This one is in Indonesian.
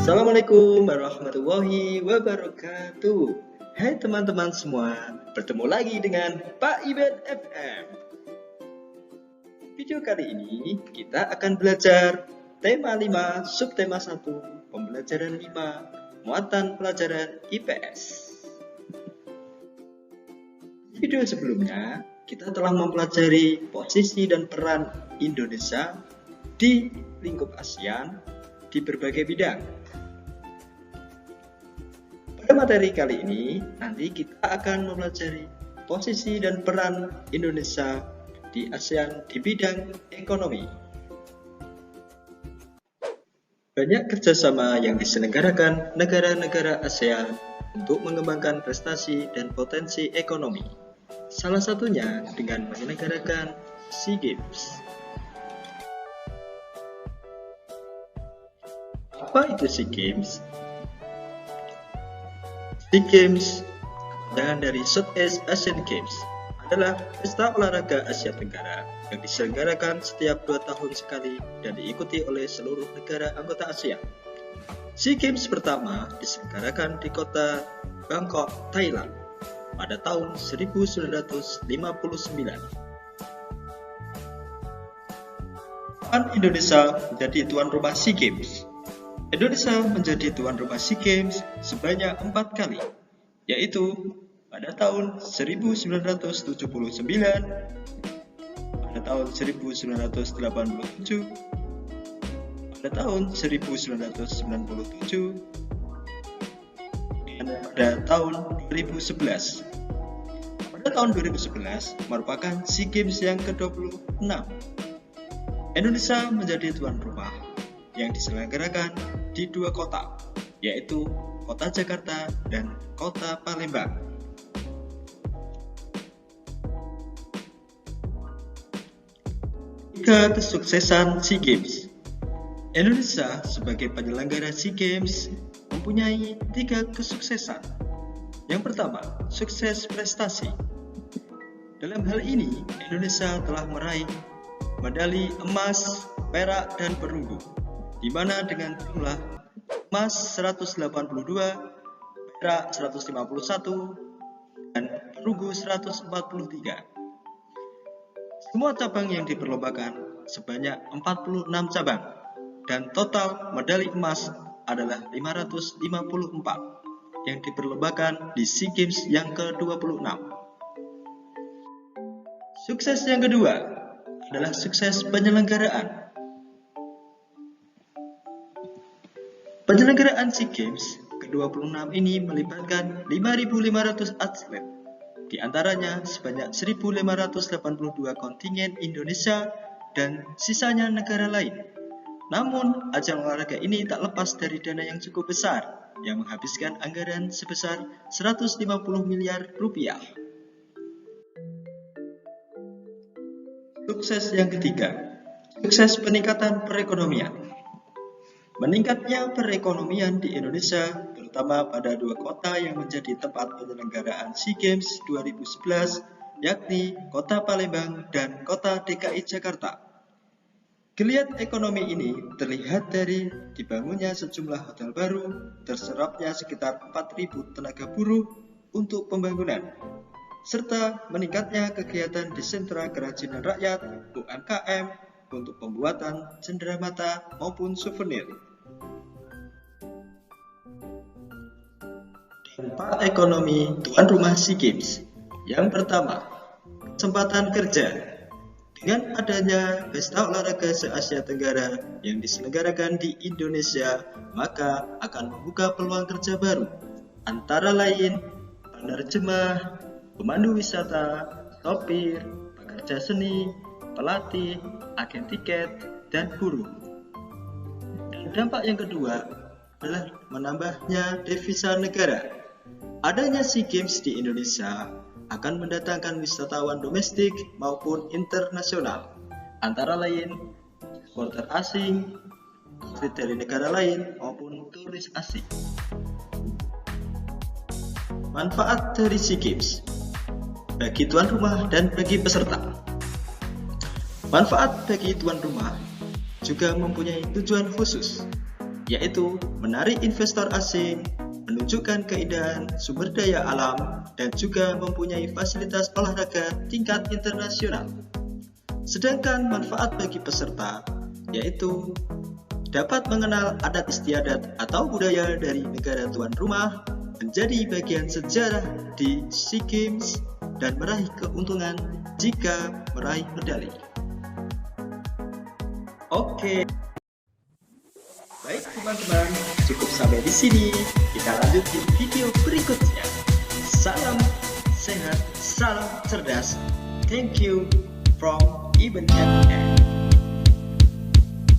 Assalamualaikum warahmatullahi wabarakatuh. Hai teman-teman semua, bertemu lagi dengan Pak Iben FM. Video kali ini kita akan belajar tema 5, subtema 1, pembelajaran 5, muatan pelajaran IPS. Video sebelumnya kita telah mempelajari posisi dan peran Indonesia di lingkup ASEAN di berbagai bidang. Pada materi kali ini, nanti kita akan mempelajari posisi dan peran Indonesia di ASEAN di bidang ekonomi. Banyak kerjasama yang diselenggarakan negara-negara ASEAN untuk mengembangkan prestasi dan potensi ekonomi. Salah satunya dengan menyelenggarakan SEA Games. Apa itu SEA Games? SEA Games, kepanjangan dari Southeast Asian Games, adalah pesta olahraga Asia Tenggara yang diselenggarakan setiap 2 tahun sekali dan diikuti oleh seluruh negara anggota ASEAN. SEA Games pertama diselenggarakan di kota Bangkok, Thailand pada tahun 1959. Kapan Indonesia menjadi tuan rumah SEA Games? Indonesia menjadi tuan rumah SEA Games sebanyak 4 kali, yaitu pada tahun 1979, pada tahun 1987, pada tahun 1997, dan pada tahun 2011. Pada tahun 2011 merupakan SEA Games yang ke-26. Indonesia menjadi tuan rumah yang diselenggarakan di 2 kota, yaitu Kota Jakarta dan Kota Palembang. Tiga kesuksesan SEA Games. Indonesia sebagai penyelenggara SEA Games mempunyai 3 kesuksesan. Yang pertama, sukses prestasi. Dalam hal ini, Indonesia telah meraih medali emas, perak, dan perunggu, di mana dengan jumlah emas 182, perak 151, dan perunggu 143. Semua cabang yang diperlombakan sebanyak 46 cabang, dan total medali emas adalah 554 yang diperlombakan di SEA Games yang ke-26. Sukses yang kedua adalah sukses penyelenggaraan. Penyelenggaraan SEA Games ke-26 ini melibatkan 5.500 atlet, di antaranya sebanyak 1.582 kontingen Indonesia dan sisanya negara lain. Namun, ajang olahraga ini tak lepas dari dana yang cukup besar, yang menghabiskan anggaran sebesar 150 miliar rupiah. Sukses yang ketiga, sukses peningkatan perekonomian. Meningkatnya perekonomian di Indonesia, terutama pada 2 kota yang menjadi tempat penyelenggaraan SEA Games 2011, yakni Kota Palembang dan Kota DKI Jakarta. Geliat ekonomi ini terlihat dari dibangunnya sejumlah hotel baru, terserapnya sekitar 4.000 tenaga buruh untuk pembangunan, serta meningkatnya kegiatan di sentra kerajinan rakyat (UMKM) untuk pembuatan cenderamata maupun souvenir. Dampak ekonomi tuan rumah SEA Games. Yang pertama, kesempatan kerja. Dengan adanya pesta olahraga se-Asia Tenggara yang diselenggarakan di Indonesia, maka akan membuka peluang kerja baru, antara lain penerjemah, pemandu wisata, sopir, pekerja seni, pelatih, agen tiket, dan buruh. Dan dampak yang kedua adalah menambahnya devisa negara. Adanya SEA Games di Indonesia akan mendatangkan wisatawan domestik maupun internasional, antara lain supporter asing, atlet dari negara lain, maupun turis asing. Manfaat dari SEA Games bagi tuan rumah dan bagi peserta. Manfaat bagi tuan rumah juga mempunyai tujuan khusus. yaitu menarik investor asing, menunjukkan keindahan sumber daya alam, dan juga mempunyai fasilitas olahraga tingkat internasional. Sedangkan manfaat bagi peserta, yaitu dapat mengenal adat istiadat atau budaya dari negara tuan rumah, menjadi bagian sejarah di SEA Games, dan meraih keuntungan jika meraih medali. Oke. Baik teman-teman, cukup sampai di sini. Kita lanjut di video berikutnya. Salam sehat, salam cerdas. Thank you from Ibn FM.